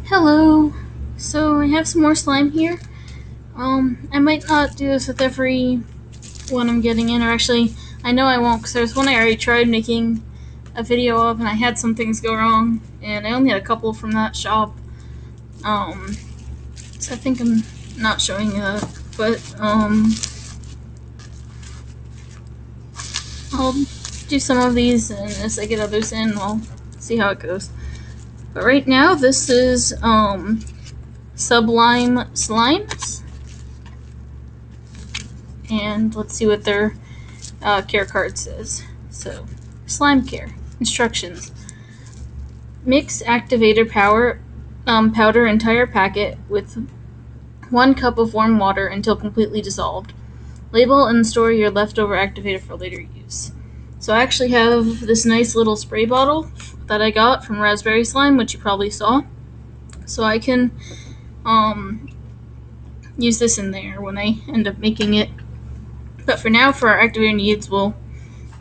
Hello. So I have some more slime here. I might not do this with every one I'm getting in, or actually, I know I won't, because there's one I already tried making a video of, and I had some things go wrong, and I only had a couple from that shop. Um, so I think I'm not showing you that, but I'll do some of these, and as I get others in, I'll see how it goes. But right now, this is SubLime Slimez, and let's see what their care card says. So, slime care instructions: mix activator powder entire packet with 1 cup of warm water until completely dissolved. Label and store your leftover activator for later use. So I actually have this nice little spray bottle that I got from Raspberry Slime, which you probably saw. So I can use this in there when I end up making it. But for now, for our activator needs, we'll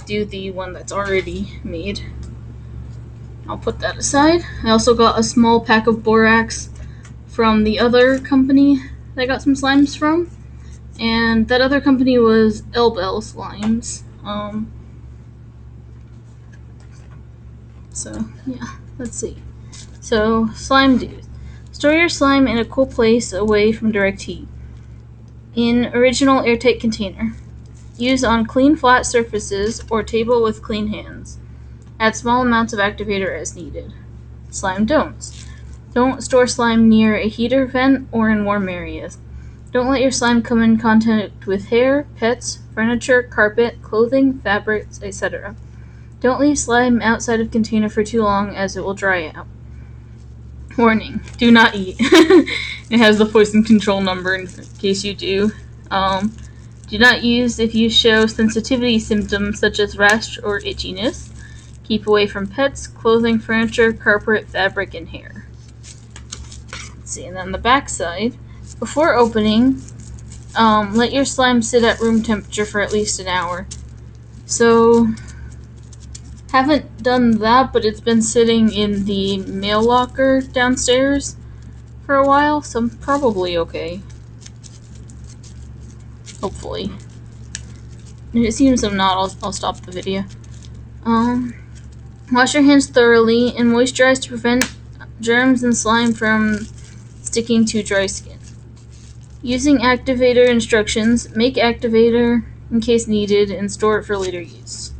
do the one that's already made. I'll put that aside. I also got a small pack of borax from the other company that I got some slimes from, and that other company was Elbel Slimes. So yeah, let's see. So slime dues. Store your slime in a cool place away from direct heat. In original airtight container. Use on clean flat surfaces or table with clean hands. Add small amounts of activator as needed. Slime don'ts. Don't store slime near a heater vent or in warm areas. Don't let your slime come in contact with hair, pets, furniture, carpet, clothing, fabrics, etc. Don't leave slime outside of container for too long as it will dry out. Warning, do not eat. It has the poison control number in case you do. Do not use if you show sensitivity symptoms such as rash or itchiness. Keep away from pets, clothing, furniture, carpet, fabric, and hair. Let's see, and then the back side. Before opening, let your slime sit at room temperature for at least an hour. So, haven't done that, but it's been sitting in the mail locker downstairs for a while, so I'm probably okay. Hopefully. If it seems I'm not, I'll stop the video. Wash your hands thoroughly and moisturize to prevent germs and slime from sticking to dry skin. Using activator instructions, make activator in case needed and store it for later use.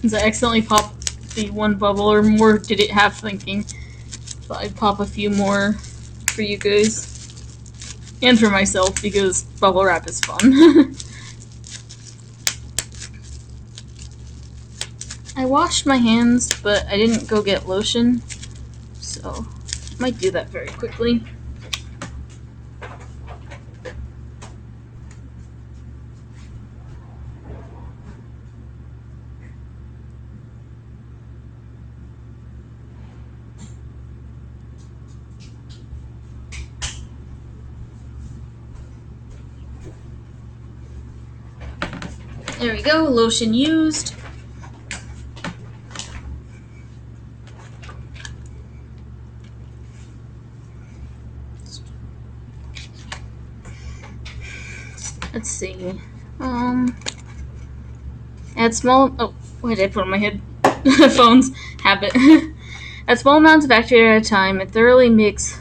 Since I accidentally popped the one bubble, or more did it have thinking, so I'd pop a few more for you guys. And for myself, because bubble wrap is fun. I washed my hands, but I didn't go get lotion, so I might do that very quickly. There we go, lotion used. Let's see. Add small. Oh, why did I put on my headphones? Habit. Add small amounts of activator at a time and thoroughly mix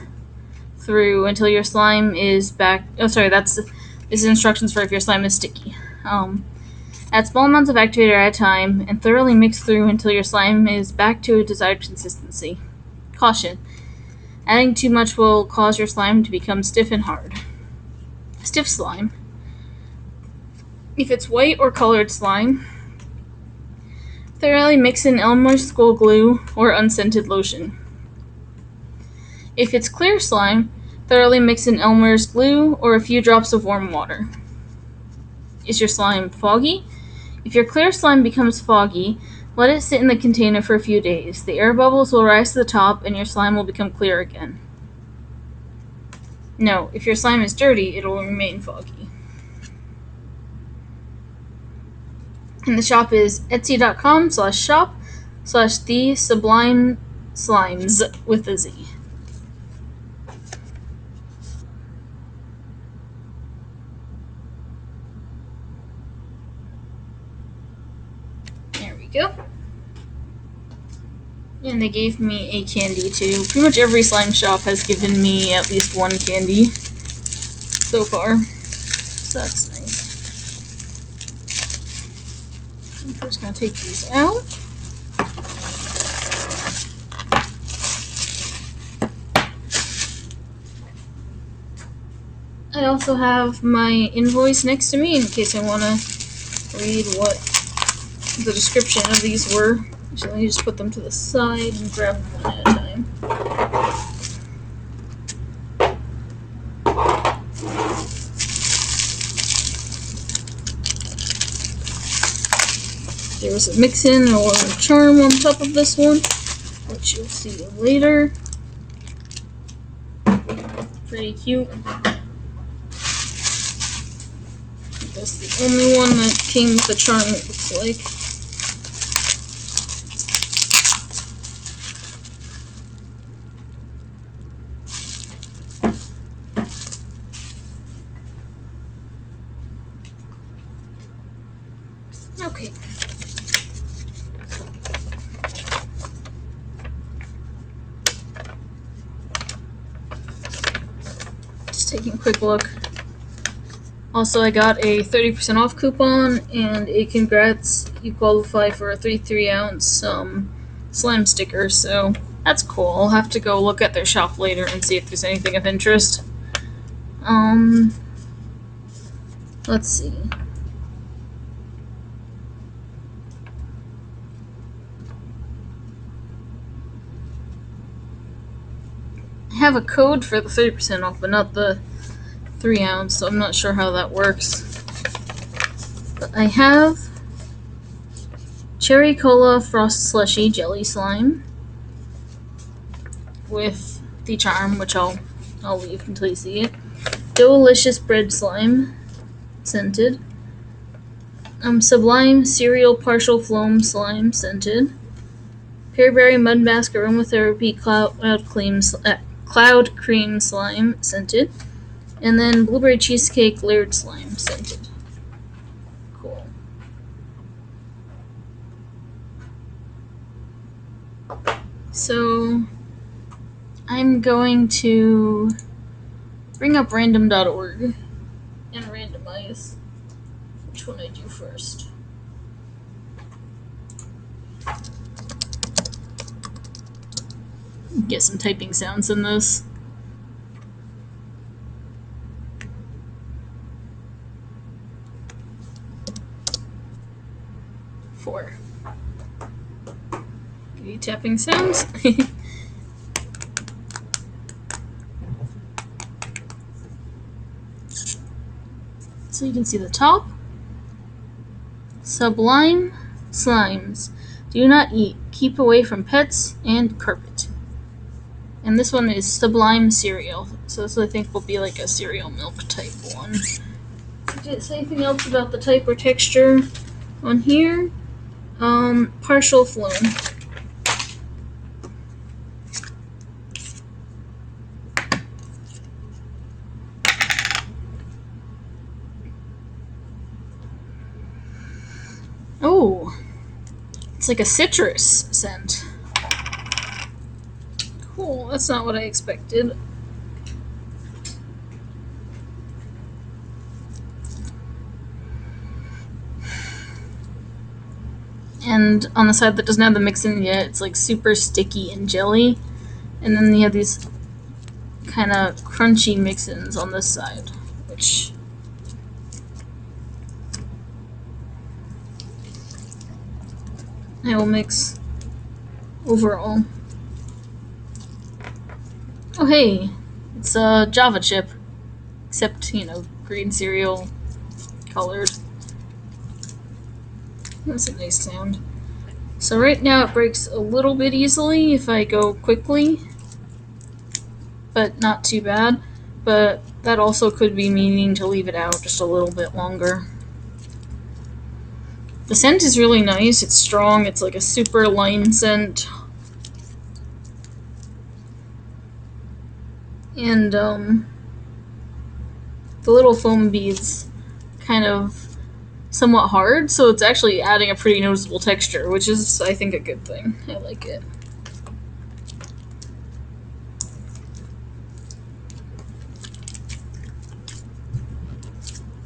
through until your slime is back. Oh, sorry, this is instructions for if your slime is sticky. Add small amounts of activator at a time and thoroughly mix through until your slime is back to a desired consistency. Caution: adding too much will cause your slime to become stiff and hard. Stiff slime. If it's white or colored slime, thoroughly mix in Elmer's school glue or unscented lotion. If it's clear slime, thoroughly mix in Elmer's glue or a few drops of warm water. Is your slime foggy? If your clear slime becomes foggy, let it sit in the container for a few days. The air bubbles will rise to the top and your slime will become clear again. No, if your slime is dirty, it will remain foggy. And the shop is etsy.com/shop/the SubLime Slimes with a Z. There we go. And they gave me a candy too. Pretty much every slime shop has given me at least one candy so far. So that's nice. I'm just gonna take these out. I also have my invoice next to me in case I want to read what the description of these were. So let me just put them to the side and grab them one at a time. There was a mix-in or a charm on top of this one, which you'll see later. Pretty cute. That's the only one that came with the charm, it looks like. Okay. Just taking a quick look. Also, I got a 30% off coupon and a congrats, you qualify for a 33 ounce slime sticker, so that's cool. I'll have to go look at their shop later and see if there's anything of interest. Let's see. I have a code for the 30% off, but not the 3 ounce, so I'm not sure how that works. But I have Cherry Cola Frost Slushy Jelly Slime with the charm, which I'll leave until you see it. Delicious Bread Slime, scented. SubLime Cereal Partial Foam Slime, scented. Pearberry Mud Mask Aromatherapy Cloud Cream Slime, scented. And then Blueberry Cheesecake Layered Slime, scented. Cool. So, I'm going to bring up random.org and randomize which one I do first. Get some typing sounds in this. Four. Give you tapping sounds. So you can see the top. SubLime Slimes. Do not eat. Keep away from pets and carpet. And this one is SubLime Cereal. So this I think will be like a cereal milk type one. Did it say anything else about the type or texture on here? Partial flown. Oh, it's like a citrus scent. Cool, that's not what I expected. And on the side that doesn't have the mix-in yet, it's like super sticky and jelly. And then you have these kind of crunchy mix-ins on this side, which I will mix overall. Oh hey, it's a Java chip, except, green cereal colored. That's a nice sound. So right now it breaks a little bit easily if I go quickly, but not too bad. But that also could be meaning to leave it out just a little bit longer. The scent is really nice. It's strong. It's like a super lime scent. And the little foam beads kind of somewhat hard, so it's actually adding a pretty noticeable texture, which is, I think, a good thing. I like it.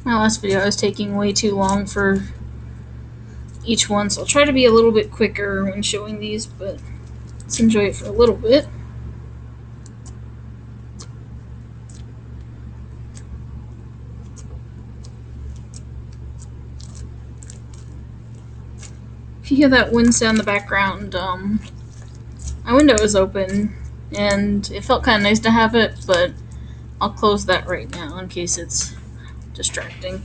My last video I was taking way too long for each one, so I'll try to be a little bit quicker when showing these, but let's enjoy it for a little bit. If you hear that wind sound in the background, my window is open, and it felt kind of nice to have it, but I'll close that right now in case it's distracting.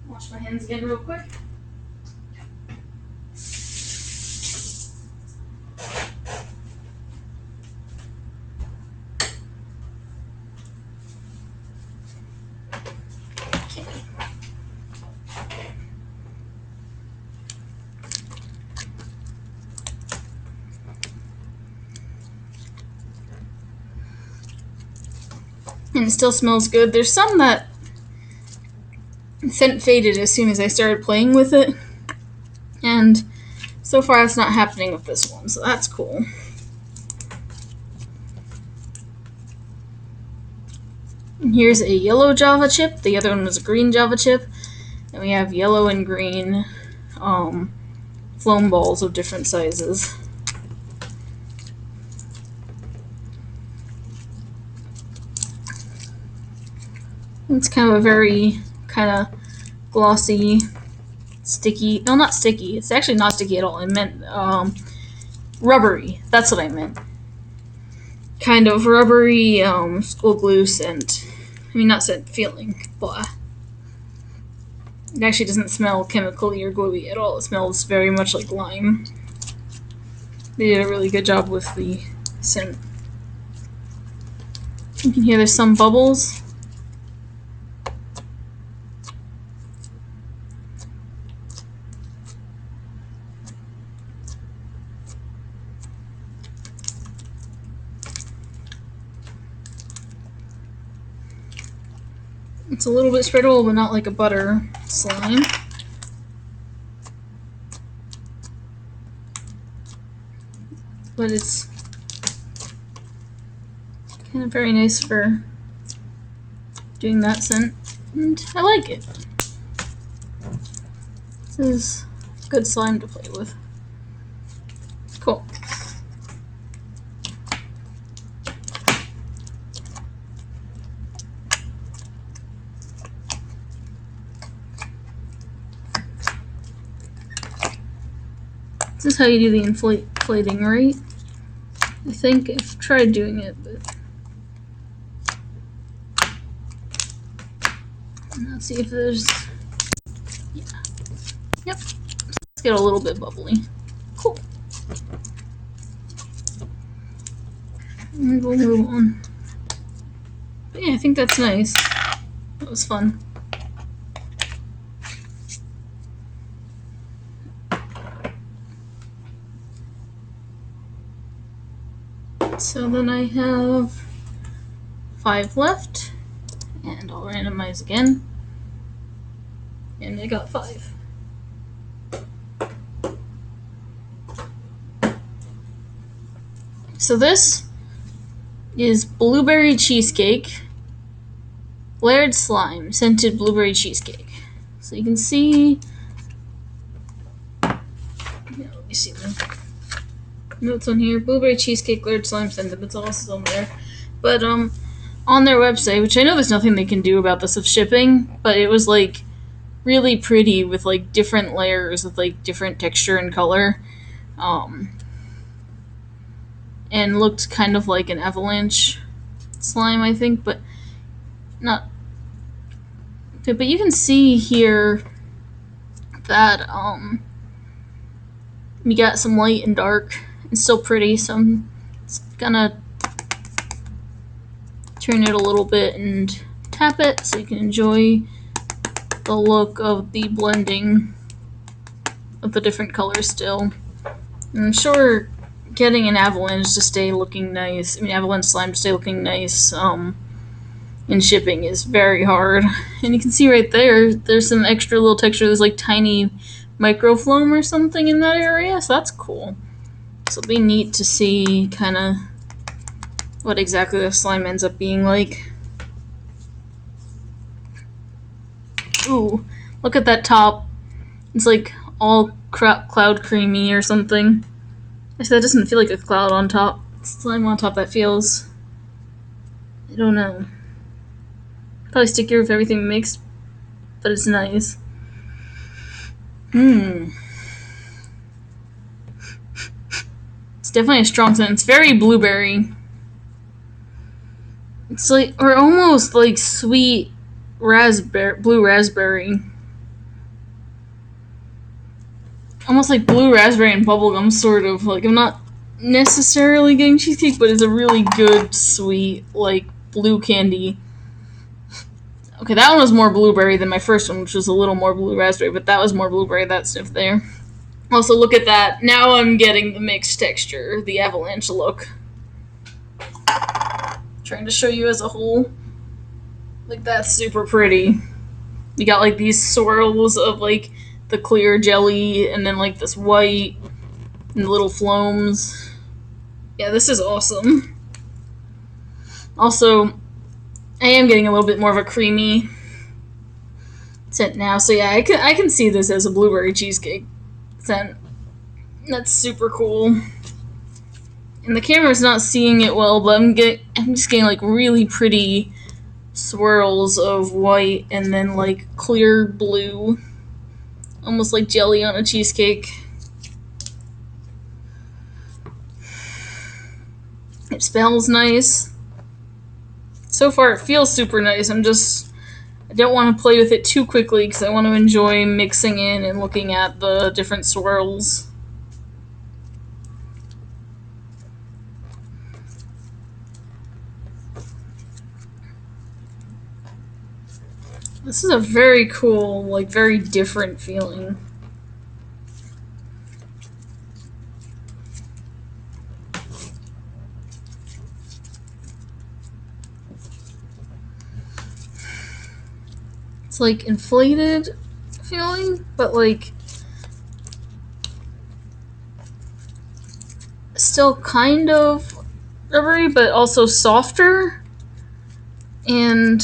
Wash my hands again real quick. And it still smells good. There's some that scent faded as soon as I started playing with it, and so far that's not happening with this one, so that's cool. And here's a yellow Java chip. The other one was a green Java chip, and we have yellow and green foam balls of different sizes. It's kind of a very kind of glossy, sticky. No, not sticky. It's actually not sticky at all. I meant rubbery. That's what I meant. Kind of rubbery school glue scent. I mean, not scent, feeling. Blah. It actually doesn't smell chemically or gluey at all. It smells very much like lime. They did a really good job with the scent. You can hear there's some bubbles. It's a little bit spreadable, but not like a butter slime. But it's kind of very nice for doing that scent, and I like it. This is good slime to play with. Cool. This is how you do the inflating, right? I think I've tried doing it, but let's see if there's. Yeah. Yep. Let's get a little bit bubbly. Cool. And we'll move on. But yeah, I think that's nice. That was fun. So then I have 5 left, and I'll randomize again. And I got 5. So this is blueberry cheesecake, layered slime, scented blueberry cheesecake. So you can see. Yeah, let me see the notes on here. Blueberry cheesecake, layered slime, scented. That's all still there. But on their website, which I know there's nothing they can do about this of shipping, but it was like really pretty with like different layers with like different texture and color, and looked kind of like an avalanche slime, I think, but not. But you can see here that You got some light and dark. It's still pretty, so I'm gonna turn it a little bit and tap it so you can enjoy the look of the blending of the different colors still. And I'm sure getting an avalanche to stay looking nice, avalanche slime to stay looking nice, in shipping is very hard. And you can see right there's some extra little texture. There's like tiny microfloam or something in that area, so that's cool. So it'll be neat to see kind of what exactly the slime ends up being like. Ooh, look at that top. It's like all cloud creamy or something. Actually, that doesn't feel like a cloud on top. It's slime on top that feels, I don't know. Probably stickier if everything mixed, but it's nice. It's definitely a strong scent. It's very blueberry. It's like, or almost like sweet blue raspberry. Almost like blue raspberry and bubblegum, sort of. Like, I'm not necessarily getting cheesecake, but it's a really good, sweet, like, blue candy. Okay, that one was more blueberry than my first one, which was a little more blue raspberry, but that was more blueberry, that stuff there. Also, look at that. Now I'm getting the mixed texture, the avalanche look. Trying to show you as a whole. Like, that's super pretty. You got, like, these swirls of, like, the clear jelly, and then, like, this white, and little floams. Yeah, this is awesome. Also, I am getting a little bit more of a creamy scent now, so yeah, I can see this as a blueberry cheesecake scent. That's super cool. And the camera's not seeing it well, but I'm just getting like really pretty swirls of white and then like clear blue, almost like jelly on a cheesecake. It smells nice. So far, it feels super nice. I don't want to play with it too quickly because I want to enjoy mixing in and looking at the different swirls. This is a very cool, like, very different feeling. It's like inflated feeling, but like still kind of rubbery, but also softer. And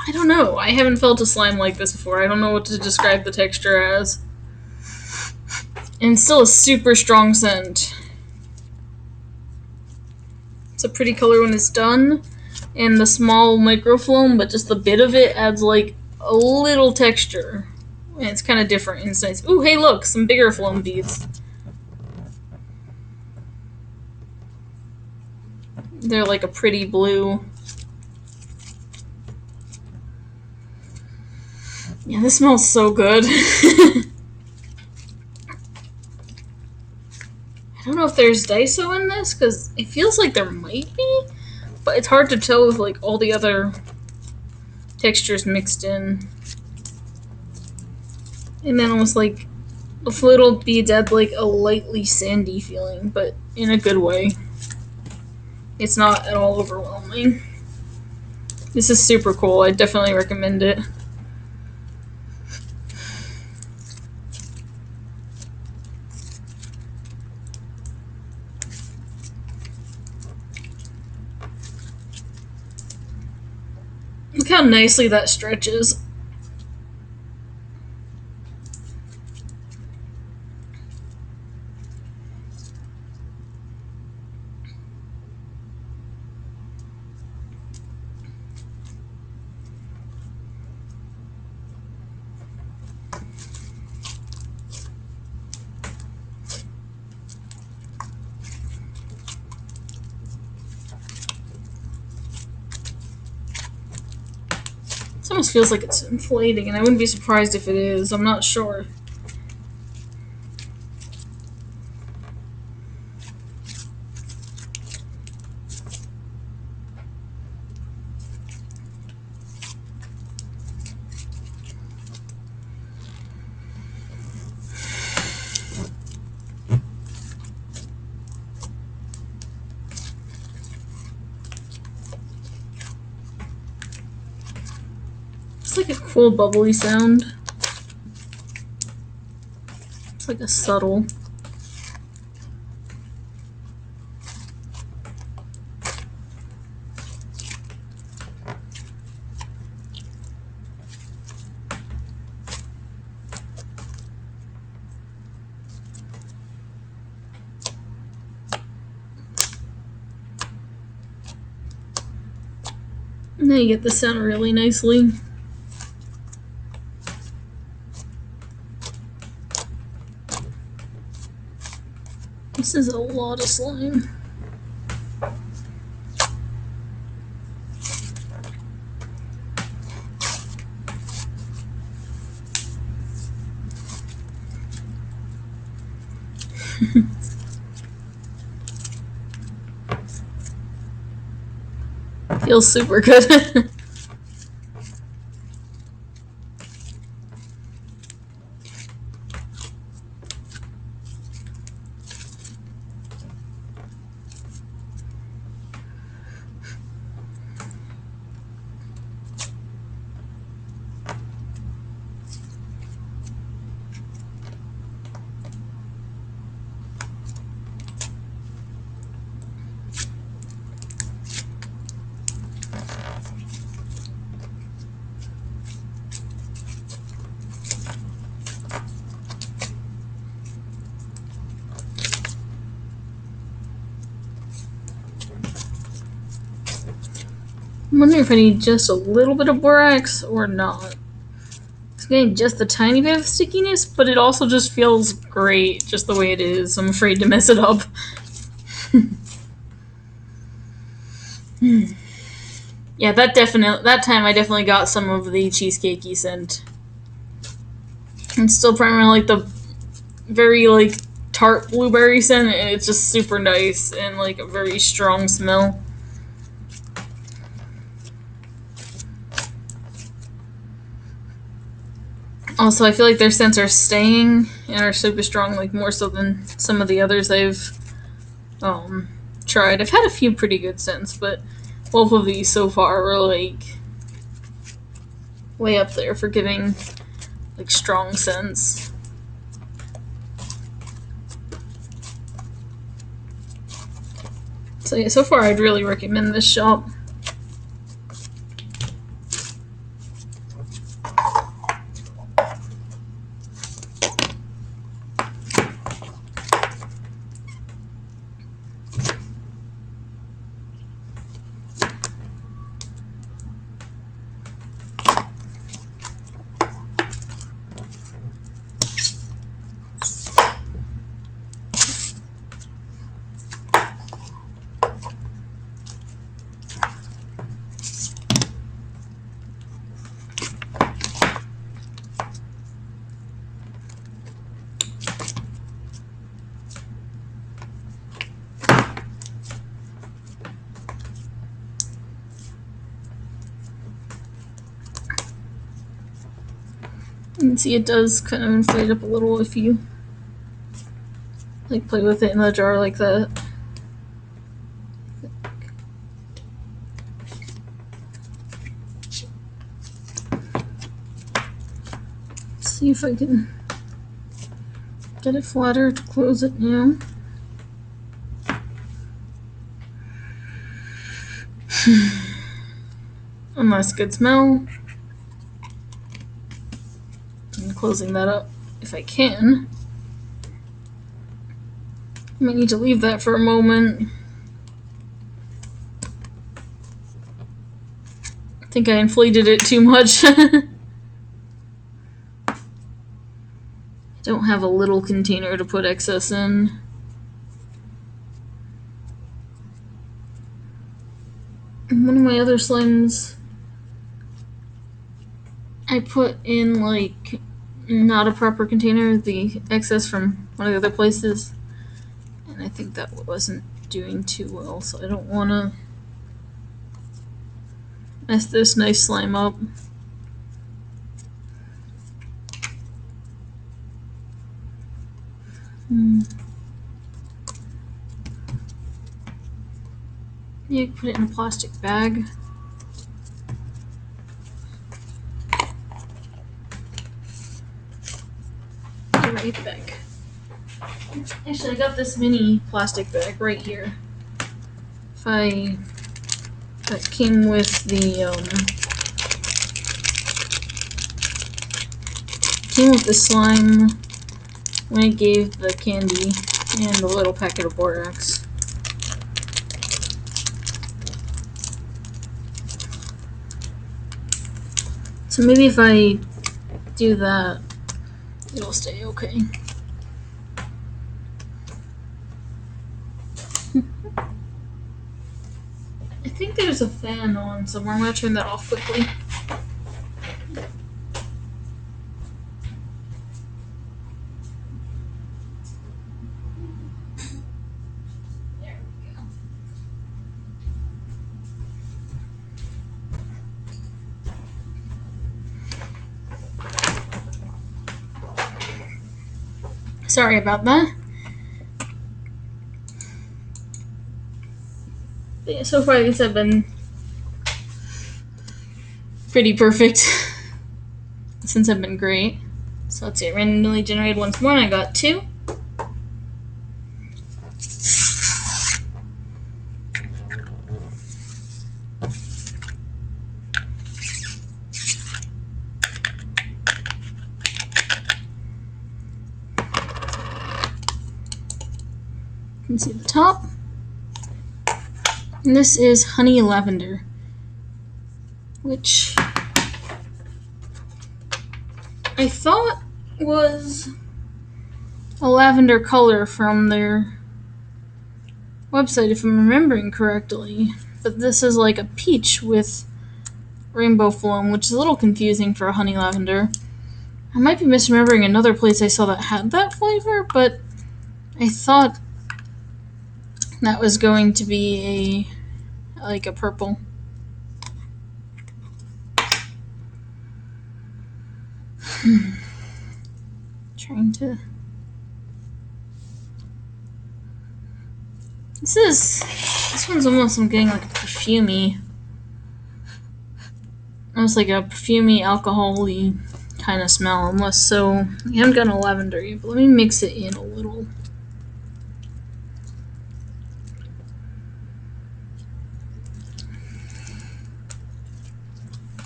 I don't know. I haven't felt a slime like this before. I don't know what to describe the texture as. And still a super strong scent. It's a pretty color when it's done. And the small microfloam, but just the bit of it adds like a little texture. And it's kind of different. And it's nice. Ooh, hey, look, some bigger foam beads. They're like a pretty blue. Yeah, this smells so good. I don't know if there's Daiso in this, because it feels like there might be, but it's hard to tell with like all the other textures mixed in. And then almost like the little beads add like a lightly sandy feeling, but in a good way. It's not at all overwhelming. This is super cool. I definitely recommend it. Look how nicely that stretches. It almost feels like it's inflating, and I wouldn't be surprised if it is. I'm not sure. like a cool bubbly sound. It's like a subtle. And then you get the sound really nicely. This is a lot of slime. Feels super good. I'm wondering if I need just a little bit of borax or not. It's getting just a tiny bit of stickiness, but it also just feels great just the way it is. I'm afraid to mess it up. Yeah, that time I definitely got some of the cheesecakey scent. It's still primarily like the very like tart blueberry scent, and it's just super nice and like a very strong smell. Also, I feel like their scents are staying and are super strong, like more so than some of the others I've tried. I've had a few pretty good scents, but both of these so far are like way up there for giving like strong scents. So yeah, so far I'd really recommend this shop. You can see it does kind of inflate up a little if you like play with it in the jar like that. See if I can get it flatter to close it now. A nice good smell. And closing that up if I can. I might need to leave that for a moment. I think I inflated it too much. I don't have a little container to put excess in. One of my other slimes I put in like not a proper container, the excess from one of the other places, and I think that wasn't doing too well, so I don't want to mess this nice slime up. You can put it in a plastic bag. right back. Actually, I got this mini plastic bag right here. That came with the slime when it gave the candy and the little packet of borax. So maybe if I do that, it'll stay okay. I think there's a fan on somewhere. I'm gonna turn that off quickly. There we go. Sorry about that. But yeah, so far these have been pretty perfect. Since I've been great. So let's see, it randomly generated once more, and I got 2. You can see the top. And this is honey lavender, which I thought was a lavender color from their website, if I'm remembering correctly. But this is like a peach with rainbow foam, which is a little confusing for a honey lavender. I might be misremembering another place I saw that had that flavor, but I thought that was going to be a purple. Trying to. This one's almost, I'm getting like a perfumey. Almost like a perfumey, alcohol-y kind of smell. Almost so. I haven't gotten a lavender yet, but let me mix it in a little.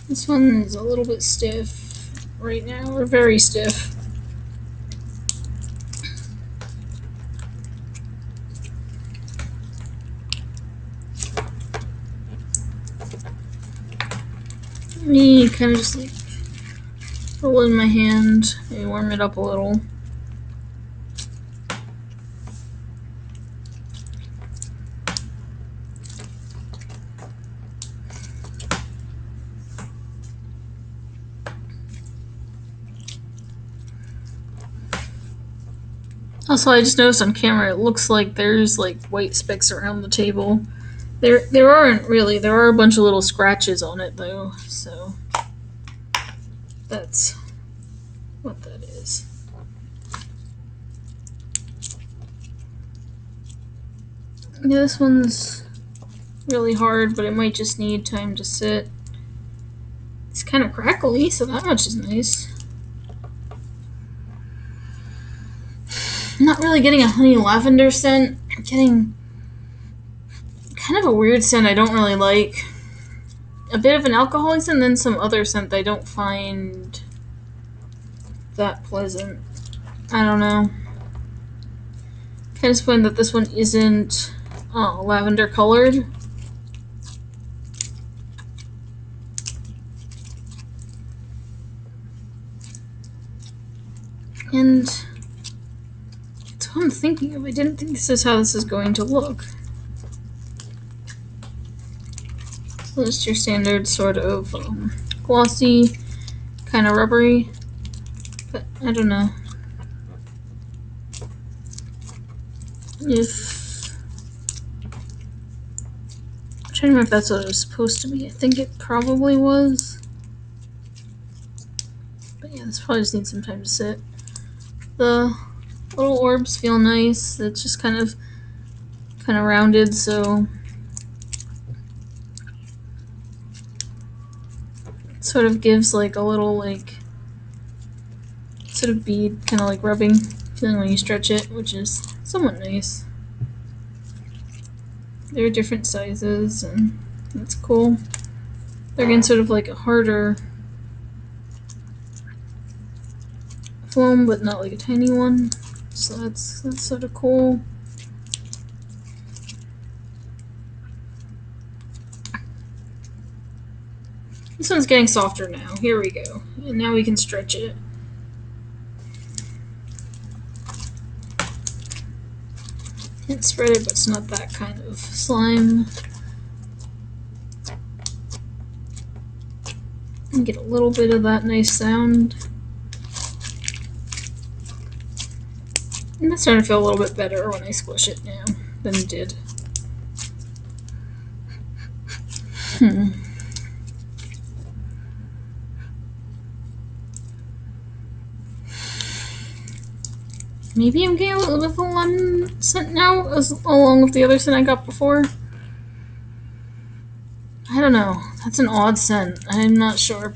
This one is a little bit stiff right now, or very stiff. Let me kind of just like roll it in my hand, maybe warm it up a little. Also, I just noticed on camera it looks like there's like white specks around the table. There aren't really. There are a bunch of little scratches on it though, so that's what that is. Yeah, this one's really hard, but it might just need time to sit. It's kind of crackly, so that much is nice. I'm not really getting a honey lavender scent. I'm getting kind of a weird scent I don't really like. A bit of an alcoholic scent, and then some other scent that I don't find that pleasant. I don't know. Kind of disappointed that this one isn't lavender colored. And that's what I'm thinking of. I didn't think this is how this is going to look. So just your standard sort of glossy, kind of rubbery. But I don't know. I'm trying to remember if that's what it was supposed to be. I think it probably was. But yeah, this probably just needs some time to sit. The little orbs feel nice. It's just kind of rounded, so it sort of gives like a little like bit of bead, kind of like rubbing feeling when you stretch it, which is somewhat nice. There are different sizes, and that's cool. They're again sort of like a harder foam, but not like a tiny one. So that's sort of cool. This one's getting softer now. Here we go. And now we can stretch it. Can't spread it, but it's not that kind of slime. And get a little bit of that nice sound. And that's starting to feel a little bit better when I squish it now than it did. Maybe I'm getting a little bit of a lemon scent now, along with the other scent I got before. I don't know. That's an odd scent. I'm not sure.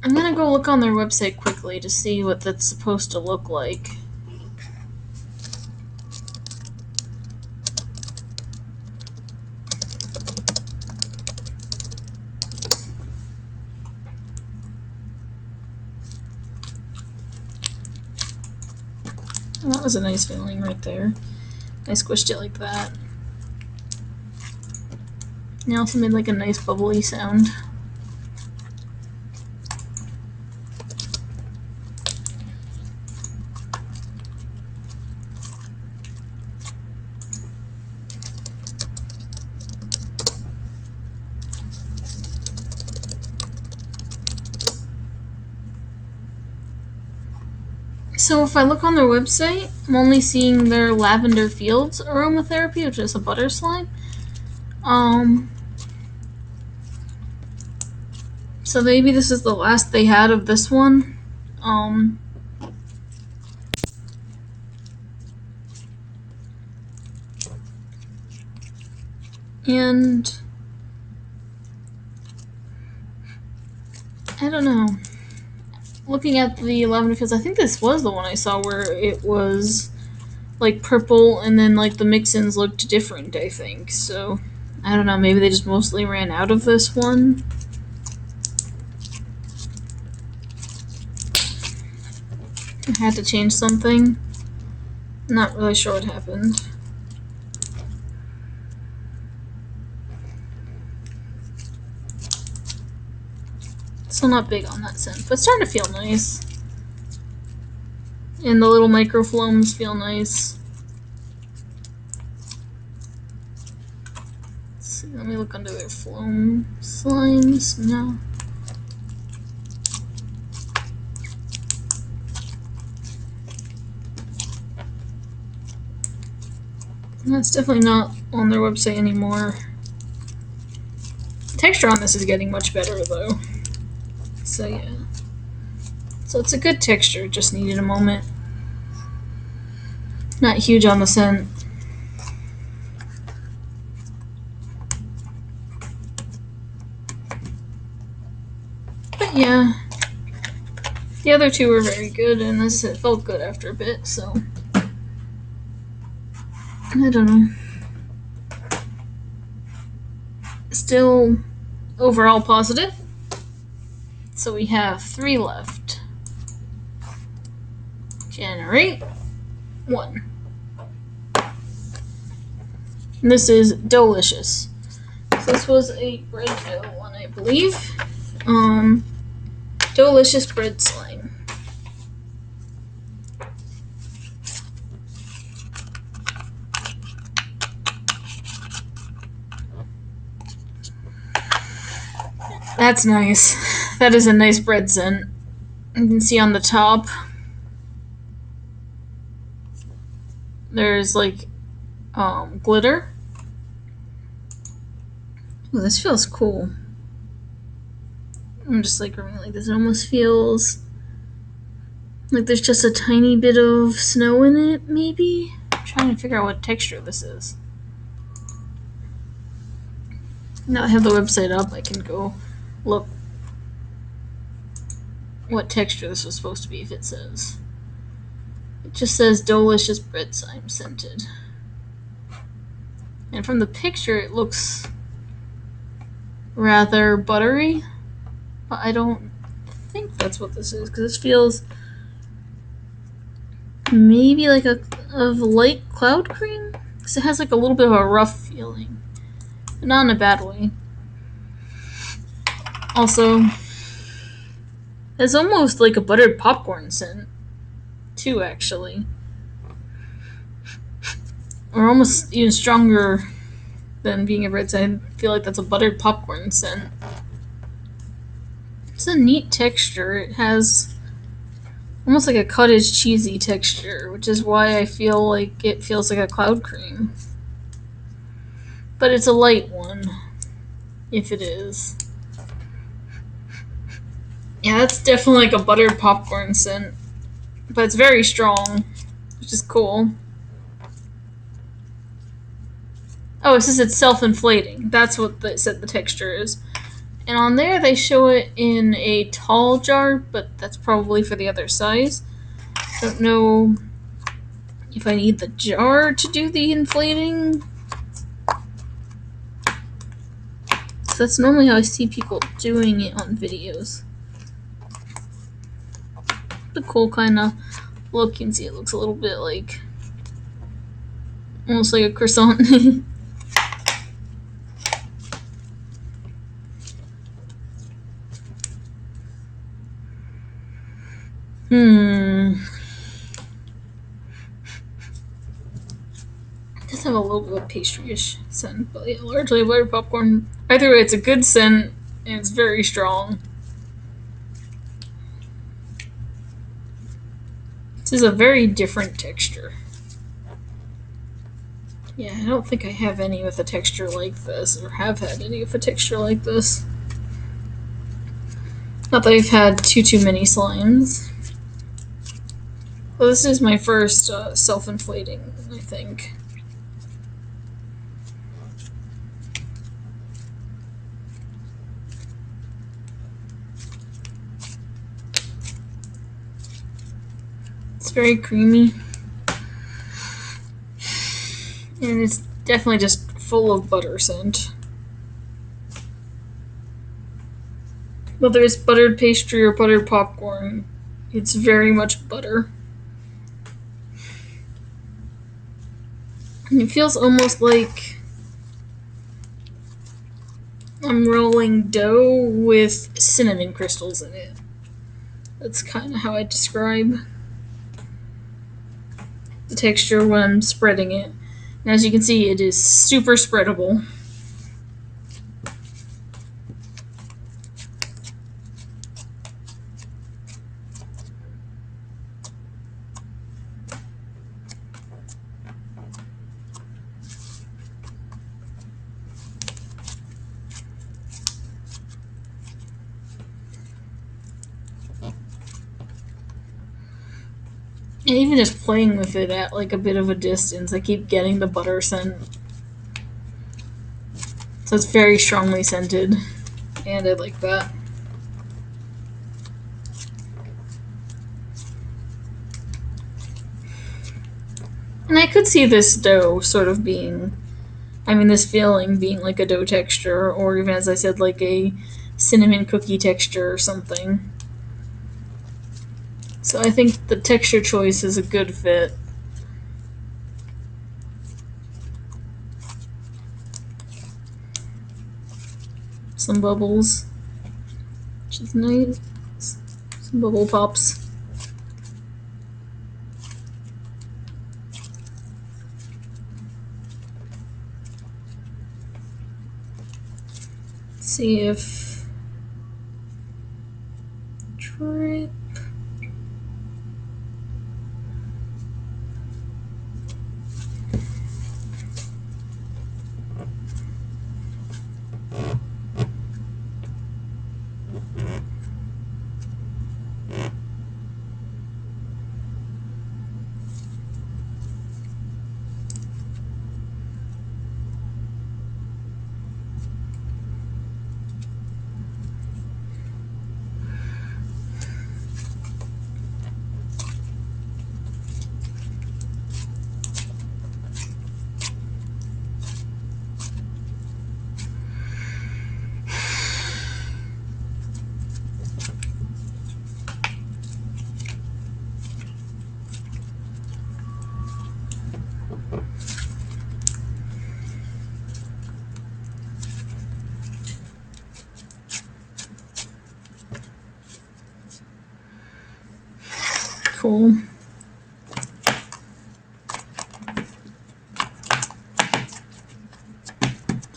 I'm gonna go look on their website quickly to see what that's supposed to look like. Oh, that was a nice feeling right there. I squished it like that. And it also made like a nice bubbly sound. So if I look on their website, I'm only seeing their Lavender Fields aromatherapy, which is a butter slime. So maybe this is the last they had of this one. And I don't know. Looking at the Lavender Fields, I think this was the one I saw where it was like purple and then like the mix-ins looked different, I think. So I don't know, maybe they just mostly ran out of this one. I had to change something. Not really sure what happened. Still not big on that scent, but it's starting to feel nice. And the little microfloams feel nice. Let's see, let me look under their foam slimes now. That's definitely not on their website anymore. The texture on this is getting much better though. So yeah. So it's a good texture, just needed a moment. Not huge on the scent. But yeah. The other two were very good, and this it felt good after a bit, so I don't know. Still overall positive. So we have 3 left. Generate 1. And this is delicious. So this was a bread dough one, I believe. Delicious bread slime. That's nice. That is a nice bread scent. You can see on the top there's like glitter. Ooh, this feels cool. I'm just like rubbing it like this. It almost feels like there's just a tiny bit of snow in it, maybe? I'm trying to figure out what texture this is. Now I have the website up, I can go look what texture this was supposed to be if it says. It just says delicious bread slime scented. And from the picture, it looks rather buttery, but I don't think that's what this is, because this feels maybe like a light cloud cream, because it has like a little bit of a rough feeling, but not in a bad way. Also, it's almost like a buttered popcorn scent, too, actually. Or almost even stronger than being a bread scent. I feel like that's a buttered popcorn scent. It's a neat texture. It has almost like a cottage cheesy texture, which is why I feel like it feels like a cloud cream. But it's a light one, if it is. Yeah, that's definitely like a buttered popcorn scent. But it's very strong, which is cool. Oh, it says it's self-inflating. That's what they said the texture is. And on there they show it in a tall jar, but that's probably for the other size. Don't know if I need the jar to do the inflating. So that's normally how I see people doing it on videos. The cool kind of look, you can see it looks a little bit like almost like a croissant. It does have a little bit of pastry-ish scent, but yeah, largely buttered popcorn. Either way, it's a good scent and it's very strong. This is a very different texture. Yeah, I don't think I have any with a texture like this, or have had any with a texture like this. Not that I've had too many slimes. Well, this is my first self-inflating, I think. It's very creamy. And it's definitely just full of butter scent. Whether it's buttered pastry or buttered popcorn, it's very much butter. And it feels almost like I'm rolling dough with cinnamon crystals in it. That's kind of how I describe the texture when I'm spreading it. And as you can see, it is super spreadable. And even just playing with it at like a bit of a distance, I keep getting the butter scent. So it's very strongly scented, and I like that. And I could see this dough sort of being, this feeling being like a dough texture, or even as I said, like a cinnamon cookie texture or something. So I think the texture choice is a good fit. Some bubbles, which is nice. Some bubble pops. See if drip.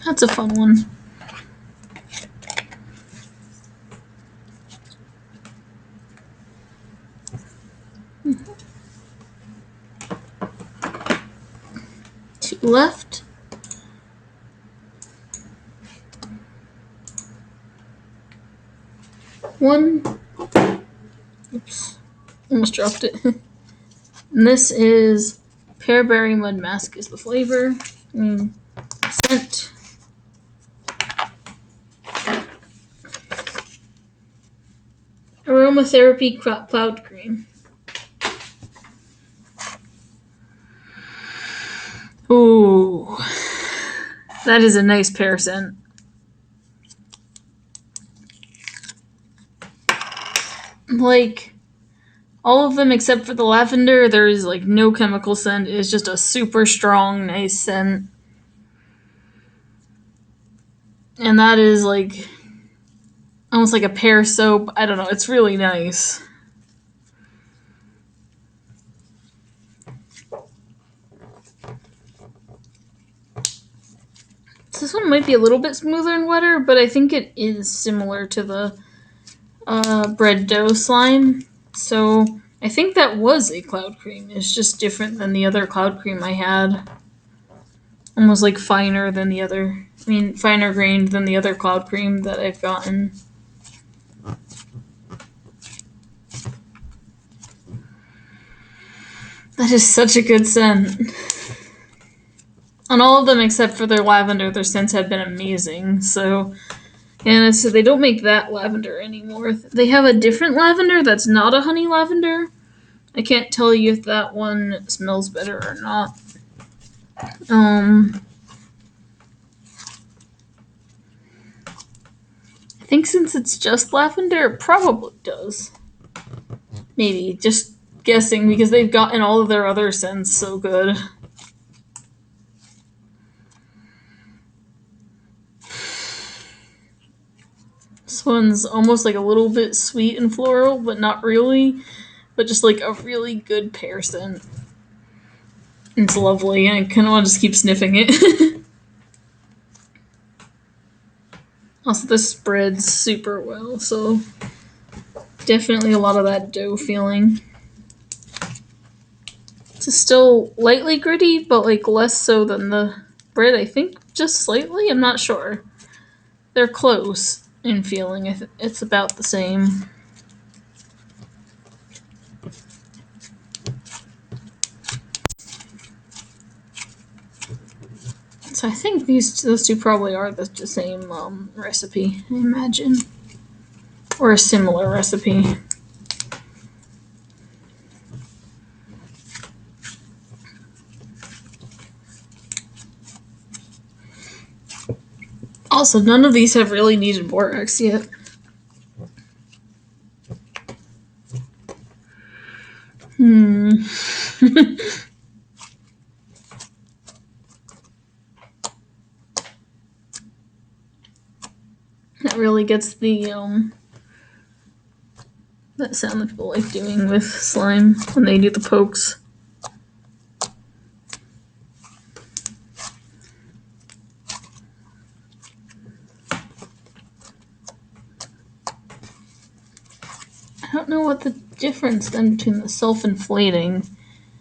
That's a fun one. Two left. One. Oops. Almost dropped it. And this is Pearberry Mud Mask is the flavor. Scent. Aromatherapy Cloud Cream. Ooh. That is a nice pear scent. Like, all of them except for the lavender, there is like no chemical scent. It's just a super strong, nice scent. And that is like almost like a pear soap. I don't know, it's really nice. This one might be a little bit smoother and wetter, but I think it is similar to the bread dough slime. So I think that was a cloud cream. It's just different than the other cloud cream I had. Almost like finer than the other. I mean, finer grained than the other cloud cream that I've gotten. That is such a good scent. On all of them except for their lavender, their scents had been amazing. So they don't make that lavender anymore. They have a different lavender that's not a honey lavender. I can't tell you if that one smells better or not. I think since it's just lavender, it probably does. Maybe, just guessing, because they've gotten all of their other scents so good. This one's almost like a little bit sweet and floral, but not really. But just like a really good pear scent. It's lovely, and I kind of want to just keep sniffing it. Also, this spreads super well, so definitely a lot of that dough feeling. It's still lightly gritty, but like less so than the bread, I think. Just slightly, I'm not sure. They're close in feeling. It's about the same. So I think those two probably are the same recipe, I imagine. Or a similar recipe. Also, none of these have really needed borax yet. That really gets the that sound that people like doing with slime when they do the pokes. I don't know what the difference then between the self-inflating